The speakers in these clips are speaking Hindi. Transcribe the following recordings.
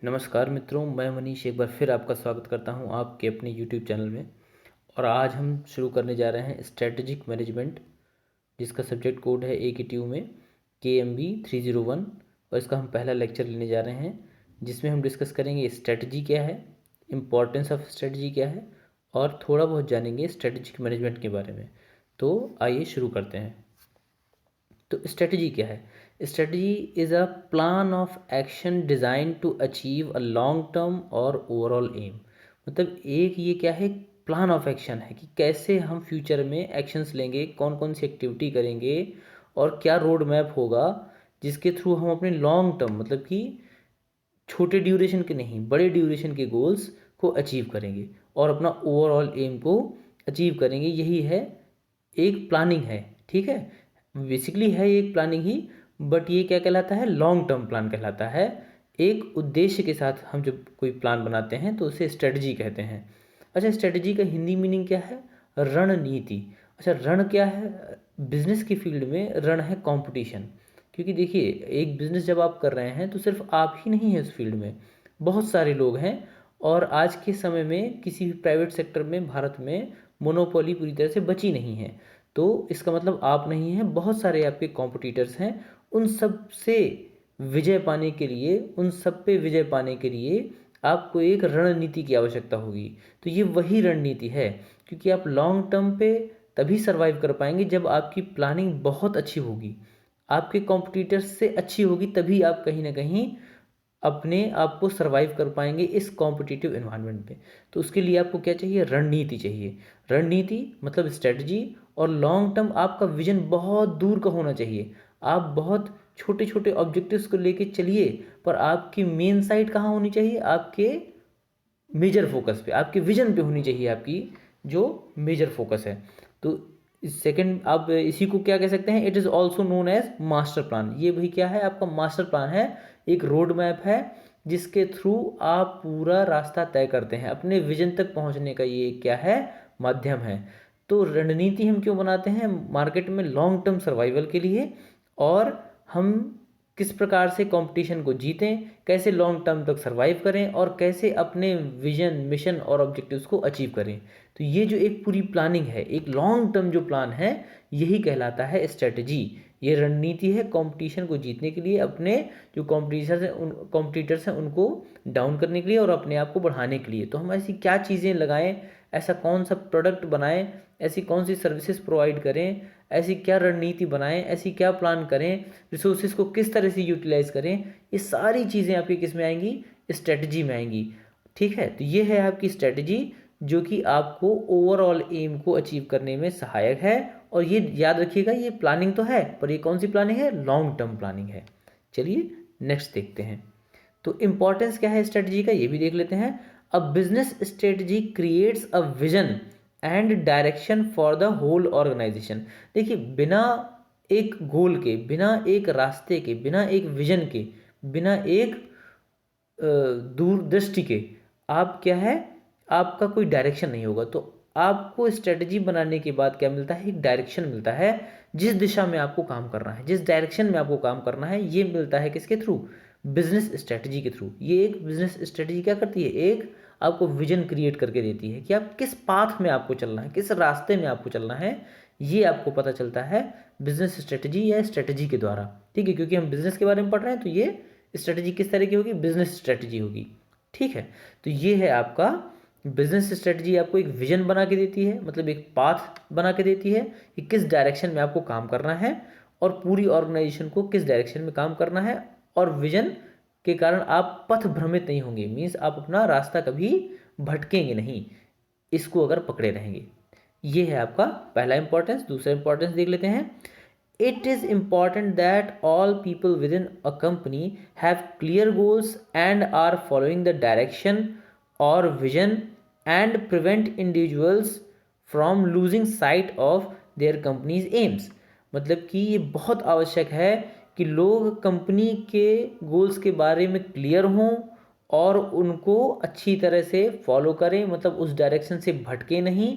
नमस्कार मित्रों, मैं मनीष एक बार फिर आपका स्वागत करता हूं आपके अपने यूट्यूब चैनल में। और आज हम शुरू करने जा रहे हैं स्ट्रेटजिक मैनेजमेंट, जिसका सब्जेक्ट कोड है AKTU में KMB 301। और इसका हम पहला लेक्चर लेने जा रहे हैं, जिसमें हम डिस्कस करेंगे स्ट्रेटजी क्या है, इम्पोर्टेंस ऑफ स्ट्रेटजी क्या है, और थोड़ा बहुत जानेंगे स्ट्रेटजिक मैनेजमेंट के बारे में। तो आइए शुरू करते हैं। तो स्ट्रेटजी क्या है? Strategy is a plan of action design to achieve a long term और ओवरऑल एम। मतलब एक ये क्या है, प्लान ऑफ एक्शन है कि कैसे हम फ्यूचर में एक्शंस लेंगे, कौन कौन सी एक्टिविटी करेंगे और क्या रोड मैप होगा जिसके थ्रू हम अपने लॉन्ग टर्म, मतलब कि छोटे ड्यूरेशन के नहीं, बड़े ड्यूरेशन के गोल्स को अचीव करेंगे और अपना ओवरऑल एम को अचीव करेंगे। यही है, एक प्लानिंग है। ठीक है, बेसिकली है ये एक प्लानिंग ही, बट ये क्या कहलाता है? लॉन्ग टर्म प्लान कहलाता है। एक उद्देश्य के साथ हम जब कोई प्लान बनाते हैं तो उसे स्ट्रेटजी कहते हैं। अच्छा, स्ट्रेटजी का हिंदी मीनिंग क्या है? रणनीति। अच्छा, रण क्या है? बिजनेस की फील्ड में रण है कंपटीशन। क्योंकि देखिए, एक बिजनेस जब आप कर रहे हैं तो सिर्फ आप ही नहीं है उस फील्ड में, बहुत सारे लोग हैं। और आज के समय में किसी भी प्राइवेट सेक्टर में भारत में मोनोपोली पूरी तरह से बची नहीं है। तो इसका मतलब आप नहीं हैं, बहुत सारे आपके कॉम्पिटिटर्स हैं। उन सब से विजय पाने के लिए, उन सब पे विजय पाने के लिए आपको एक रणनीति की आवश्यकता होगी। तो ये वही रणनीति है, क्योंकि आप लॉन्ग टर्म पे तभी सर्वाइव कर पाएंगे जब आपकी प्लानिंग बहुत अच्छी होगी, आपके कॉम्पिटिटर्स से अच्छी होगी, तभी आप कहीं ना कहीं अपने आप को सर्वाइव कर पाएंगे इस कॉम्पिटिटिव एनवायरनमेंट में। तो उसके लिए आपको क्या चाहिए? रणनीति चाहिए। रणनीति मतलब स्ट्रेटजी, और लॉन्ग टर्म आपका विजन बहुत दूर का होना चाहिए। आप बहुत छोटे छोटे ऑब्जेक्टिव्स को लेके चलिए, पर आपकी मेन साइट कहाँ होनी चाहिए? आपके मेजर फोकस पे, आपके विजन पे होनी चाहिए आपकी जो मेजर फोकस है। तो सेकंड, आप इसी को क्या कह सकते हैं? It is also known as master plan. ये भाई क्या है? आपका मास्टर प्लान है, एक रोड मैप है जिसके थ्रू आप पूरा रास्ता तय करते हैं अपने विजन तक पहुंचने का। ये क्या है? माध्यम है। तो रणनीति हम क्यों बनाते हैं? मार्केट में लॉन्ग टर्म सर्वाइवल के लिए, और हम किस प्रकार से कंपटीशन को जीतें, कैसे लॉन्ग टर्म तक सर्वाइव करें, और कैसे अपने विजन, मिशन और ऑब्जेक्टिव्स को अचीव करें। तो ये जो एक पूरी प्लानिंग है, एक लॉन्ग टर्म जो प्लान है, यही कहलाता है स्ट्रेटजी। ये रणनीति है कंपटीशन को जीतने के लिए, अपने जो कॉम्पिटिटर्स हैं उनको डाउन करने के लिए और अपने आप को बढ़ाने के लिए। तो हम ऐसी क्या चीज़ें लगाएं, ऐसा कौन सा प्रोडक्ट बनाएं, ऐसी कौन सी सर्विसेज प्रोवाइड करें, ऐसी क्या रणनीति बनाएं, ऐसी क्या प्लान करें, रिसोर्सेज को किस तरह से यूटिलाइज करें, ये सारी चीज़ें आपकी किस में आएंगी? स्ट्रेटजी में आएंगी। ठीक है, तो ये है आपकी स्ट्रेटजी, जो कि आपको ओवरऑल एम को अचीव करने में सहायक है। और ये याद रखिएगा, ये प्लानिंग तो है, पर ये कौन सी प्लानिंग है? लॉन्ग टर्म प्लानिंग है। चलिए नेक्स्ट देखते हैं। तो इंपॉर्टेंस क्या है स्ट्रेटजी का, ये भी देख लेते हैं। A business strategy creates a vision and direction for the whole organisation. देखिए, बिना एक गोल के, बिना एक रास्ते के, बिना एक विजन के, बिना एक दूरदृष्टि के, आप क्या है, आपका कोई डायरेक्शन नहीं होगा। तो आपको स्ट्रेटजी बनाने के बाद क्या मिलता है? एक डायरेक्शन मिलता है, जिस दिशा में आपको काम करना है, जिस डायरेक्शन में आपको काम करना है, ये मिलता है किसके थ्रू? बिजनेस स्ट्रेटजी के थ्रू। ये एक बिजनेस स्ट्रेटजी क्या करती है? एक आपको विजन क्रिएट करके देती है कि आप किस पाथ में आपको चलना है, किस रास्ते में आपको चलना है। ये आपको पता चलता है बिजनेस स्ट्रेटजी या स्ट्रेटजी के द्वारा। ठीक है, क्योंकि हम बिजनेस के बारे में पढ़ रहे हैं, तो ये स्ट्रेटजी किस तरह की होगी? बिजनेस स्ट्रेटजी होगी। ठीक है, तो ये है आपका बिजनेस स्ट्रेटजी। आपको एक विजन बना के देती है, मतलब एक पाथ बना के देती है कि किस डायरेक्शन में आपको काम करना है, और पूरी ऑर्गेनाइजेशन को किस डायरेक्शन में काम करना है। और विजन के कारण आप पथ भ्रमित नहीं होंगे, मीन्स आप अपना रास्ता कभी भटकेंगे नहीं, इसको अगर पकड़े रहेंगे। ये है आपका पहला इंपॉर्टेंस। दूसरा इंपॉर्टेंस देख लेते हैं। It is important that all people within a company have clear goals and are following the direction or vision and prevent individuals from losing sight of their company's aims। मतलब कि ये बहुत आवश्यक है कि लोग कंपनी के गोल्स के बारे में क्लियर हों और उनको अच्छी तरह से फॉलो करें, मतलब उस डायरेक्शन से भटके नहीं,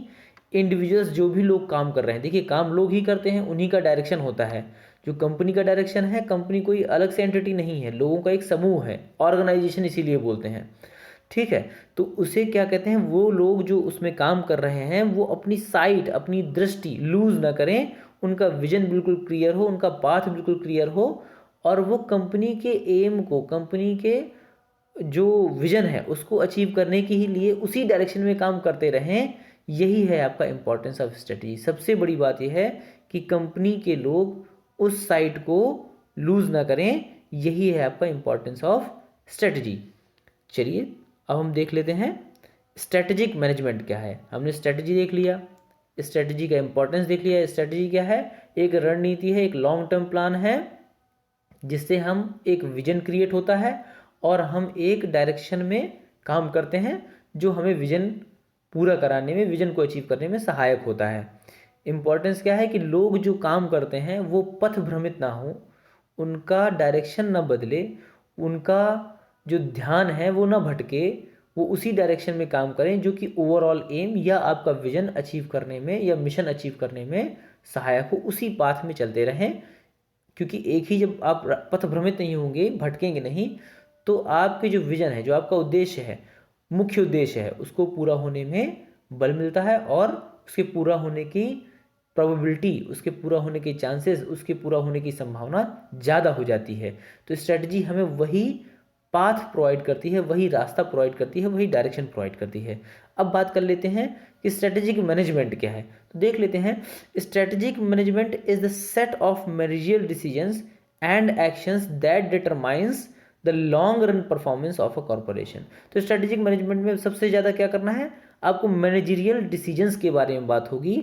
इंडिविजुअल्स जो भी लोग काम कर रहे हैं, देखिए काम लोग ही करते हैं, उन्हीं का डायरेक्शन होता है। जो कंपनी का डायरेक्शन है, कंपनी कोई अलग से एंटिटी नहीं है, लोगों का एक समूह है, ऑर्गेनाइजेशन इसीलिए बोलते हैं, ठीक है। तो उसे क्या कहते हैं, वो लोग जो उसमें काम कर रहे हैं वो अपनी साइट, अपनी दृष्टि लूज ना करें, उनका विजन बिल्कुल क्लियर हो, उनका पाथ बिल्कुल क्लियर हो, और वो कंपनी के एम को, कंपनी के जो विजन है उसको अचीव करने के ही लिए उसी डायरेक्शन में काम करते रहें। यही है आपका इंपॉर्टेंस ऑफ स्ट्रेटजी। सबसे बड़ी बात यह है कि कंपनी के लोग उस साइट को लूज ना करें, यही है आपका इंपॉर्टेंस ऑफ स्ट्रेटजी। चलिए अब हम देख लेते हैं स्ट्रेटजिक मैनेजमेंट क्या है। हमने स्ट्रेटजी देख लिया, स्ट्रेटजी का इंपॉर्टेंस देख लिया। स्ट्रेटजी क्या है, एक रणनीति है, एक लॉन्ग टर्म प्लान है, जिससे हम एक विजन क्रिएट होता है और हम एक डायरेक्शन में काम करते हैं जो हमें विजन पूरा कराने में, विजन को अचीव करने में सहायक होता है। इम्पॉर्टेंस क्या है कि लोग जो काम करते हैं वो पथ भ्रमित ना हो, उनका डायरेक्शन ना बदले, उनका जो ध्यान है वो ना भटके, वो उसी डायरेक्शन में काम करें जो कि ओवरऑल एम या आपका विजन अचीव करने में या मिशन अचीव करने में सहायक हो, उसी पाथ में चलते रहें। क्योंकि एक ही जब आप पथ भ्रमित नहीं होंगे, भटकेंगे नहीं, तो आपके जो विजन है, जो आपका उद्देश्य है, मुख्य उद्देश्य है, उसको पूरा होने में बल मिलता है और उसके पूरा होने की प्रोबेबिलिटी, उसके पूरा होने के चांसेस, उसके पूरा होने की संभावना ज़्यादा हो जाती है। तो स्ट्रेटजी हमें वही पाथ प्रोवाइड करती है, वही रास्ता प्रोवाइड करती है, वही डायरेक्शन प्रोवाइड करती है। अब बात कर लेते हैं कि स्ट्रेटेजिक मैनेजमेंट क्या है। तो देख लेते हैं, strategic management is the set of managerial decisions and actions that determines the long run performance of a corporation. तो स्ट्रेटेजिक मैनेजमेंट में सबसे ज़्यादा क्या करना है, आपको मैनेजरियल डिसीजंस के बारे में बात होगी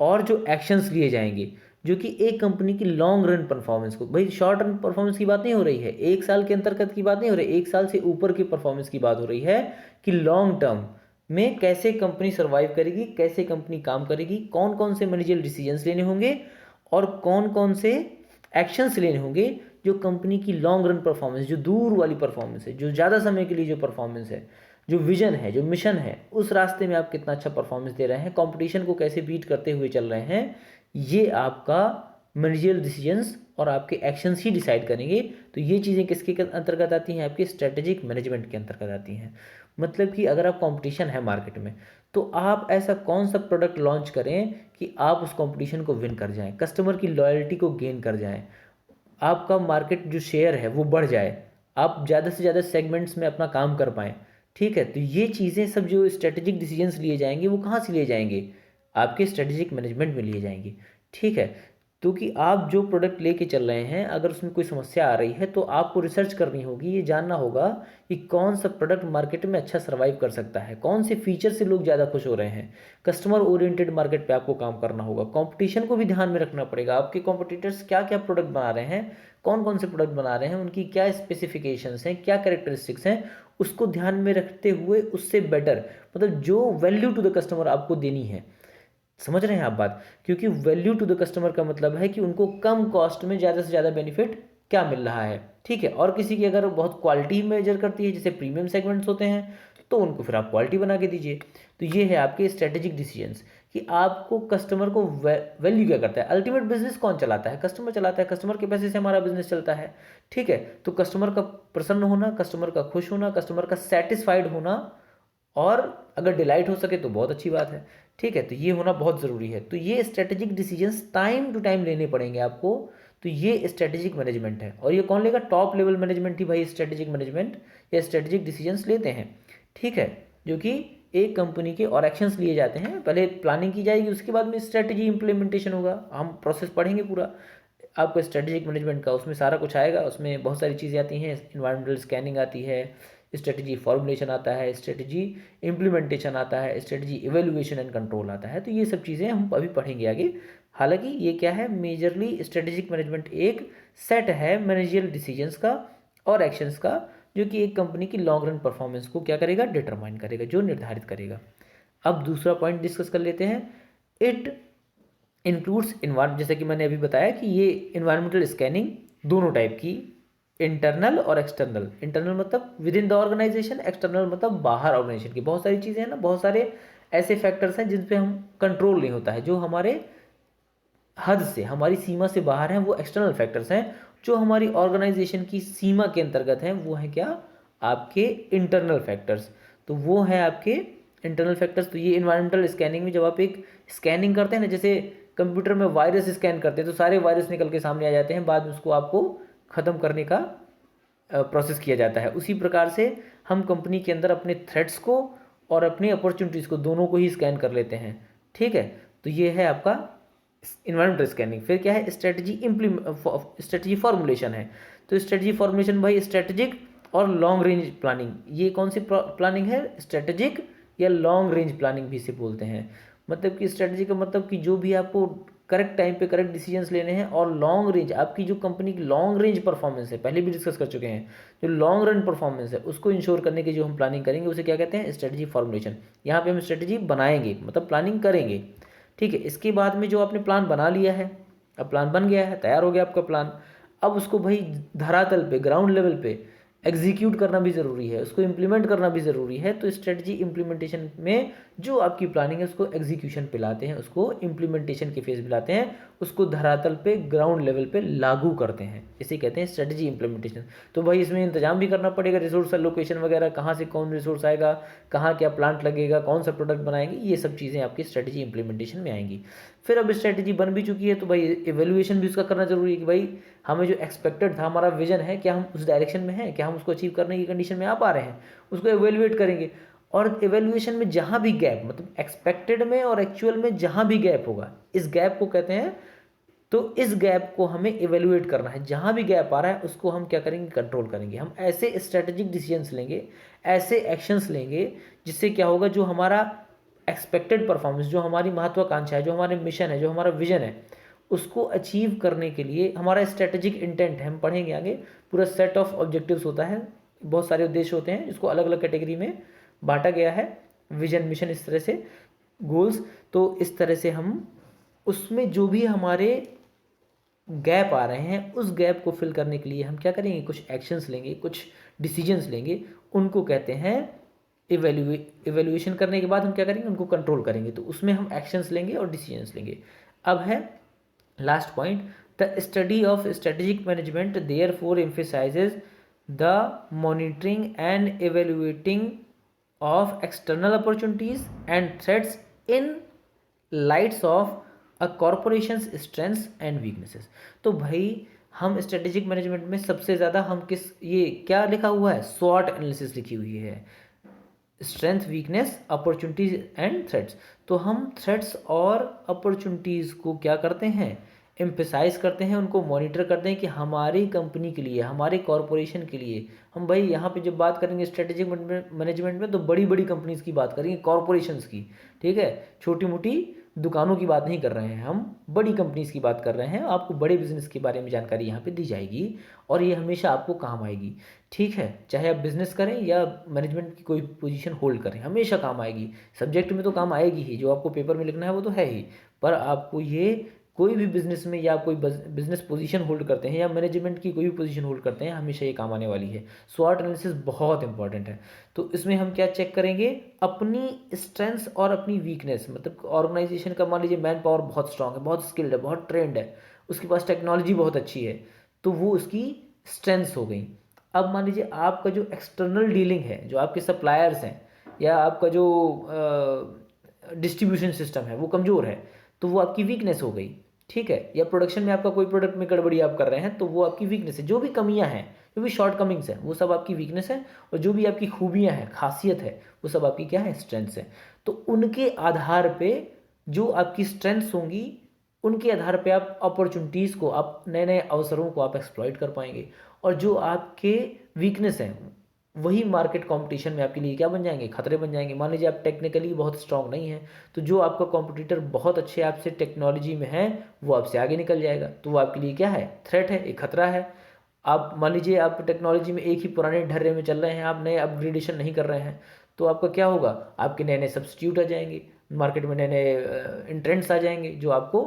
और जो एक्शंस लिए जाएंगे जो कि एक कंपनी की लॉन्ग रन परफॉर्मेंस को, भाई शॉर्ट रन परफॉर्मेंस की बात नहीं हो रही है, एक साल के अंतर्गत की बात नहीं हो रही, एक साल से ऊपर की परफॉर्मेंस की बात हो रही है कि लॉन्ग टर्म में कैसे कंपनी सर्वाइव करेगी, कैसे कंपनी काम करेगी, कौन कौन से मैनेजरियल डिसीजंस लेने होंगे और कौन कौन से एक्शंस लेने होंगे जो कंपनी की लॉन्ग रन परफॉर्मेंस, जो दूर वाली परफॉर्मेंस है, जो ज़्यादा समय के लिए जो परफॉर्मेंस है, जो विजन है, जो मिशन है, उस रास्ते में आप कितना अच्छा परफॉर्मेंस दे रहे हैं, कंपटीशन को कैसे बीट करते हुए चल रहे हैं, ये आपका मैनेजरियल डिसीजंस और आपके एक्शंस ही डिसाइड करेंगे। तो ये चीज़ें किसके अंतर्गत आती हैं, आपके स्ट्रेटेजिक मैनेजमेंट के अंतर्गत आती हैं। मतलब कि अगर आप कंपटीशन है मार्केट में, तो आप ऐसा कौन सा प्रोडक्ट लॉन्च करें कि आप उस कंपटीशन को विन कर जाएं, कस्टमर की लॉयल्टी को गेन कर जाएं, आपका मार्केट जो शेयर है वो बढ़ जाए, आप ज़्यादा से ज़्यादा सेगमेंट्स में अपना काम कर पाएँ, ठीक है। तो ये चीज़ें सब जो स्ट्रेटेजिक डिसीजंस लिए जाएंगे वो कहाँ से लिए जाएंगे, आपके स्ट्रेटेजिक मैनेजमेंट में लिए जाएंगे, ठीक है। क्योंकि आप जो प्रोडक्ट लेके चल रहे हैं, अगर उसमें कोई समस्या आ रही है तो आपको रिसर्च करनी होगी, ये जानना होगा कि कौन सा प्रोडक्ट मार्केट में अच्छा सर्वाइव कर सकता है, कौन से फीचर से लोग ज़्यादा खुश हो रहे हैं। कस्टमर ओरिएंटेड मार्केट पे आपको काम करना होगा, कंपटीशन को भी ध्यान में रखना पड़ेगा, आपके कॉम्पिटिटर्स क्या क्या प्रोडक्ट बना रहे हैं, कौन कौन से प्रोडक्ट बना रहे हैं, उनकी क्या स्पेसिफिकेशंस हैं, क्या कैरेक्टरिस्टिक्स हैं, उसको ध्यान में रखते हुए उससे बेटर, मतलब जो वैल्यू टू द कस्टमर आपको देनी है। समझ रहे हैं आप बात, क्योंकि वैल्यू टू द कस्टमर का मतलब है कि उनको कम कॉस्ट में ज़्यादा से ज़्यादा बेनिफिट क्या मिल रहा है, ठीक है। और किसी की अगर बहुत क्वालिटी मेजर करती है, जैसे प्रीमियम सेगमेंट्स होते हैं, तो उनको फिर आप क्वालिटी बना के दीजिए। तो ये है आपके स्ट्रेटेजिक डिसीजंस कि आपको कस्टमर को वैल्यू क्या करता है। अल्टीमेट बिजनेस कौन चलाता है, कस्टमर चलाता है, कस्टमर के पैसे से हमारा बिजनेस चलता है, ठीक है। तो कस्टमर का प्रसन्न होना, कस्टमर का खुश होना, कस्टमर का सेटिस्फाइड होना, और अगर डिलाइट हो सके तो बहुत अच्छी बात है, ठीक है। तो ये होना बहुत ज़रूरी है। तो ये strategic decisions time to time लेने पड़ेंगे आपको। तो ये स्ट्रेटेजिक मैनेजमेंट है, और ये कौन लेगा, टॉप लेवल मैनेजमेंट ही भाई स्ट्रेटेजिक मैनेजमेंट या स्ट्रेटेजिक डिसीजंस लेते हैं, ठीक है। जो कि एक कंपनी के और एक्शंस लिए जाते हैं, पहले प्लानिंग की जाएगी, उसके बाद में स्ट्रेटेजी इंप्लीमेंटेशन होगा, हम प्रोसेस पढ़ेंगे पूरा आपको स्ट्रेटेजिक मैनेजमेंट का, उसमें सारा कुछ आएगा। उसमें बहुत सारी चीज़ें आती हैं, इन्वायरमेंटल स्कैनिंग आती है, स्ट्रेटजी फॉर्मुलेशन आता है, स्ट्रेटजी इम्प्लीमेंटेशन आता है, स्ट्रेटजी इवेल्युएशन एंड कंट्रोल आता है। तो ये सब चीज़ें हम अभी पढ़ेंगे आगे। हालांकि ये क्या है, मेजरली स्ट्रेटेजिक मैनेजमेंट एक सेट है मैनेजरियल डिसीजंस का और एक्शंस का, जो कि एक कंपनी की लॉन्ग रन परफॉर्मेंस को क्या करेगा, डिटरमाइन करेगा, जो निर्धारित करेगा। अब दूसरा पॉइंट डिस्कस कर लेते हैं, इट इंक्लूड्स इन्वायरमेंट। जैसे कि मैंने अभी बताया कि ये इन्वायरमेंटल स्कैनिंग दोनों टाइप की, इंटरनल और एक्सटर्नल। इंटरनल मतलब within the organisation, external मतलब बाहर ऑर्गेनाइजेशन की। बहुत सारी चीज़ें हैं ना, बहुत सारे ऐसे फैक्टर्स हैं जिन पे हम कंट्रोल नहीं होता है, जो हमारे हद से, हमारी सीमा से बाहर हैं, वो एक्सटर्नल फैक्टर्स हैं। जो हमारी ऑर्गेनाइजेशन की सीमा के अंतर्गत हैं वो हैं क्या, आपके इंटरनल फैक्टर्स। तो वो है आपके इंटरनल फैक्टर्स। तो ये इन्वायरमेंटल स्कैनिंग में जब आप एक स्कैनिंग करते हैं ना, जैसे कंप्यूटर में वायरस स्कैन करते हैं तो सारे वायरस निकल के सामने आ जाते हैं, बाद में उसको आपको ख़त्म करने का प्रोसेस किया जाता है। उसी प्रकार से हम कंपनी के अंदर अपने थ्रेट्स को और अपनी अपॉर्चुनिटीज़ को, दोनों को ही स्कैन कर लेते हैं। ठीक है, तो ये है आपका इन्वायरमेंटल स्कैनिंग। फिर क्या है, स्ट्रेटजी फॉर्मुलेशन है। तो स्ट्रेटजी फॉर्मुलेशन भाई, स्ट्रेटेजिक और लॉन्ग रेंज प्लानिंग, ये कौन सी प्लानिंग है, स्ट्रेटेजिक या लॉन्ग रेंज प्लानिंग भी इसे बोलते हैं। मतलब कि स्ट्रेटजी का मतलब कि जो भी आपको करेक्ट टाइम पे करेक्ट डिसीजंस लेने हैं, और लॉन्ग रेंज, आपकी जो कंपनी की लॉन्ग रेंज परफॉर्मेंस है, पहले भी डिस्कस कर चुके हैं, जो लॉन्ग रन परफॉर्मेंस है उसको इंश्योर करने की जो हम प्लानिंग करेंगे उसे क्या कहते हैं, स्ट्रेटजी फॉर्मुलेशन। यहाँ पे हम स्ट्रेटजी बनाएंगे, मतलब प्लानिंग करेंगे। ठीक है, इसके बाद में जो आपने प्लान बना लिया है, अब प्लान बन गया है, तैयार हो गया आपका प्लान, अब उसको भाई धरातल पे, ग्राउंड लेवल पे एग्जीक्यूट करना भी ज़रूरी है, उसको इम्प्लीमेंट करना भी ज़रूरी है। तो स्ट्रेटजी इम्प्लीमेंटेशन में जो आपकी प्लानिंग है उसको एग्जीक्यूशन पे लाते हैं, उसको इम्प्लीमेंटेशन के फेज पे लाते हैं, उसको धरातल पे, ग्राउंड लेवल पे लागू करते हैं, इसे कहते हैं स्ट्रेटजी इम्प्लीमेंटेशन। तो भाई इसमें इंतजाम भी करना पड़ेगा, रिसोर्स एलोकेशन वगैरह, कहाँ से कौन रिसोर्स आएगा, कहाँ क्या प्लांट लगेगा, कौन सा प्रोडक्ट बनाएंगे, ये सब चीज़ें आपकी स्ट्रेटजी इंप्लीमेंटेशन में आएंगी। फिर अब स्ट्रेटजी बन भी चुकी है तो भाई एवेल्युएशन भी उसका करना जरूरी है कि भाई हमें जो एक्सपेक्टेड था, हमारा विजन है, क्या हम उस डायरेक्शन में हैं, क्या हम उसको अचीव करने की कंडीशन में आ पा रहे हैं, उसको एवेल्युएट करेंगे। और एवेल्युएशन में जहाँ भी गैप, मतलब एक्सपेक्टेड में और एक्चुअल में जहाँ भी गैप होगा, इस गैप को कहते हैं, तो इस गैप को हमें इवेल्युएट करना है। जहाँ भी गैप आ रहा है उसको हम क्या करेंगे, कंट्रोल करेंगे। हम ऐसे स्ट्रेटेजिक डिसीजंस लेंगे, ऐसे एक्शंस लेंगे जिससे क्या होगा, जो हमारा एक्सपेक्टेड परफॉर्मेंस, जो हमारी महत्वाकांक्षा है, जो हमारे मिशन है, जो हमारा विजन है, उसको अचीव करने के लिए हमारा स्ट्रेटेजिक इंटेंट है। हम पढ़ेंगे आगे, पूरा सेट ऑफ ऑब्जेक्टिव्स होता है, बहुत सारे उद्देश्य होते हैं जिसको अलग अलग कैटेगरी में बांटा गया है, विजन, मिशन, इस तरह से गोल्स। तो इस तरह से हम उसमें जो भी हमारे गैप आ रहे हैं, उस गैप को फिल करने के लिए हम क्या करेंगे, कुछ एक्शंस लेंगे, कुछ डिसीजंस लेंगे, उनको कहते हैं इवेल्युएशन। करने के बाद हम क्या करेंगे, उनको कंट्रोल करेंगे। तो उसमें हम एक्शंस लेंगे और डिसीजंस लेंगे। अब है last point, the study of strategic management therefore emphasises the monitoring and evaluating of external opportunities and threats in lights of a corporations strengths and weaknesses. तो भाई हम स्ट्रेटेजिक मैनेजमेंट में सबसे ज़्यादा हम किस, ये क्या लिखा हुआ है, स्वॉट एनालिसिस लिखी हुई है, strength, weakness, opportunities and threats. तो हम थ्रेट्स और अपॉर्चुनिटीज़ को क्या करते हैं, एम्फेसाइज करते हैं, उनको मॉनिटर करते हैं कि हमारी कंपनी के लिए, हमारे कॉरपोरेशन के लिए, हम भाई यहाँ पे जब बात करेंगे स्ट्रेटेजिक मैनेजमेंट में तो बड़ी बड़ी कंपनीज की बात करेंगे, कॉरपोरेशंस की। ठीक है, छोटी मोटी दुकानों की बात नहीं कर रहे हैं, हम बड़ी कंपनीज की बात कर रहे हैं। आपको बड़े बिजनेस के बारे में जानकारी यहाँ पे दी जाएगी और ये हमेशा आपको काम आएगी। ठीक है, चाहे आप बिजनेस करें या मैनेजमेंट की कोई पोजीशन होल्ड करें, हमेशा काम आएगी। सब्जेक्ट में तो काम आएगी ही, जो आपको पेपर में लिखना है वो तो है ही, पर आपको ये कोई भी बिजनेस में या कोई बिजनेस पोजीशन होल्ड करते हैं या मैनेजमेंट की कोई भी पोजीशन होल्ड करते हैं, हमेशा ये काम आने वाली है। स्वॉट एनालिसिस बहुत इंपॉर्टेंट है। तो इसमें हम क्या चेक करेंगे, अपनी स्ट्रेंथ्स और अपनी वीकनेस। मतलब ऑर्गेनाइजेशन का मान लीजिए मैन पावर बहुत स्ट्रांग है, बहुत स्किल्ड है, बहुत ट्रेंड है, उसके पास टेक्नोलॉजी बहुत अच्छी है, तो वो उसकी स्ट्रेंथ्स हो गई। अब मान लीजिए आपका जो एक्सटर्नल डीलिंग है, जो आपके सप्लायर्स हैं या आपका जो डिस्ट्रीब्यूशन सिस्टम है वो कमज़ोर है, तो वो आपकी वीकनेस हो गई। ठीक है, या प्रोडक्शन में आपका कोई प्रोडक्ट में गड़बड़ी आप कर रहे हैं तो वो आपकी वीकनेस है। जो भी कमियां हैं, जो भी शॉर्ट कमिंग्स हैं, वो सब आपकी वीकनेस है, और जो भी आपकी खूबियां हैं, खासियत है, वो सब आपकी क्या है, स्ट्रेंथ्स है। तो उनके आधार पे जो आपकी स्ट्रेंथ्स होंगी, उनके आधार पे आप अपॉर्चुनिटीज़ को, आप नए नए अवसरों को आप एक्सप्लॉइट कर पाएंगे। और जो आपके वीकनेस हैं वही मार्केट कंपटीशन में आपके लिए क्या बन जाएंगे, खतरे बन जाएंगे। मान लीजिए आप टेक्निकली बहुत स्ट्रांग नहीं है, तो जो आपका कॉम्पिटिटर बहुत अच्छे आपसे टेक्नोलॉजी में है वो आपसे आगे निकल जाएगा, तो वो आपके लिए क्या है, थ्रेट है, एक खतरा है। आप मान लीजिए आप टेक्नोलॉजी में एक ही पुराने ढर्रे में चल रहे हैं, आप नए अपग्रेडेशन नहीं कर रहे हैं, तो आपका क्या होगा, आपके नए नए सब्स्टिट्यूट आ जाएंगे, मार्केट में नए नए इंट्रेंट्स आ जाएंगे जो आपको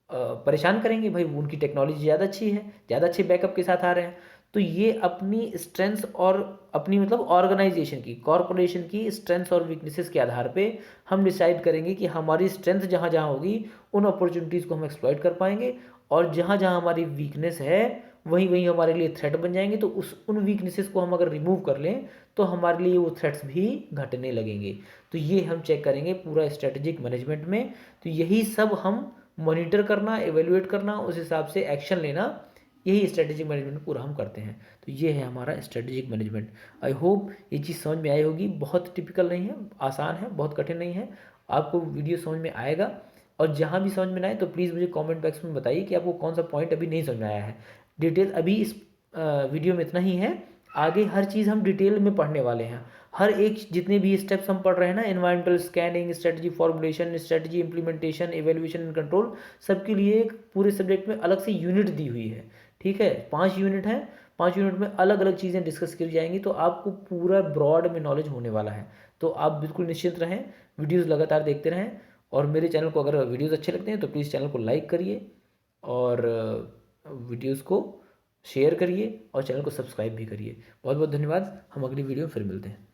परेशान करेंगे। भाई उनकी टेक्नोलॉजी ज़्यादा अच्छी है, ज़्यादा अच्छे बैकअप के साथ आ रहे हैं, तो ये अपनी स्ट्रेंथ्स और अपनी मतलब ऑर्गेनाइजेशन की, कॉरपोरेशन की स्ट्रेंथ्स और वीकनेसेस के आधार पे हम डिसाइड करेंगे कि हमारी स्ट्रेंथ जहाँ जहाँ होगी उन अपॉर्चुनिटीज़ को हम एक्सप्लॉइट कर पाएंगे, और जहाँ जहाँ हमारी वीकनेस है वहीं वहीं हमारे लिए थ्रेट बन जाएंगे। तो उन वीकनेसेस को हम अगर रिमूव कर लें तो हमारे लिए वो थ्रेट्स भी घटने लगेंगे। तो ये हम चेक करेंगे पूरा स्ट्रेटेजिक मैनेजमेंट में। तो यही सब हम मॉनिटर करना, एवेल्युएट करना, उस हिसाब से एक्शन लेना, यही स्ट्रेटेजिक मैनेजमेंट पूरा हम करते हैं। तो ये है हमारा स्ट्रेटेजिक मैनेजमेंट। आई होप ये चीज़ समझ में आई होगी। बहुत टिपिकल नहीं है, आसान है, बहुत कठिन नहीं है, आपको वीडियो समझ में आएगा। और जहाँ भी समझ में ना आए तो प्लीज़ मुझे कमेंट बॉक्स में बताइए कि आपको कौन सा पॉइंट अभी नहीं समझ में आया है। डिटेल अभी इस वीडियो में इतना ही है, आगे हर चीज़ हम डिटेल में पढ़ने वाले हैं। हर एक जितने भी स्टेप्स हम पढ़ रहे हैं ना, environmental scanning, strategy formulation, strategy implementation, evaluation and control, सबके लिए एक पूरे सब्जेक्ट में अलग से यूनिट दी हुई है। ठीक है, 5 यूनिट हैं, 5 यूनिट में अलग अलग चीज़ें डिस्कस की जाएंगी। तो आपको पूरा ब्रॉड में नॉलेज होने वाला है। तो आप बिल्कुल निश्चिंत रहें, वीडियोज़ लगातार देखते रहें। और मेरे चैनल को अगर वीडियोज़ अच्छे लगते हैं तो प्लीज़ चैनल को लाइक करिए, और वीडियोज़ को शेयर करिए, और चैनल को सब्सक्राइब भी करिए। बहुत बहुत धन्यवाद। हम अगली वीडियो में फिर मिलते हैं।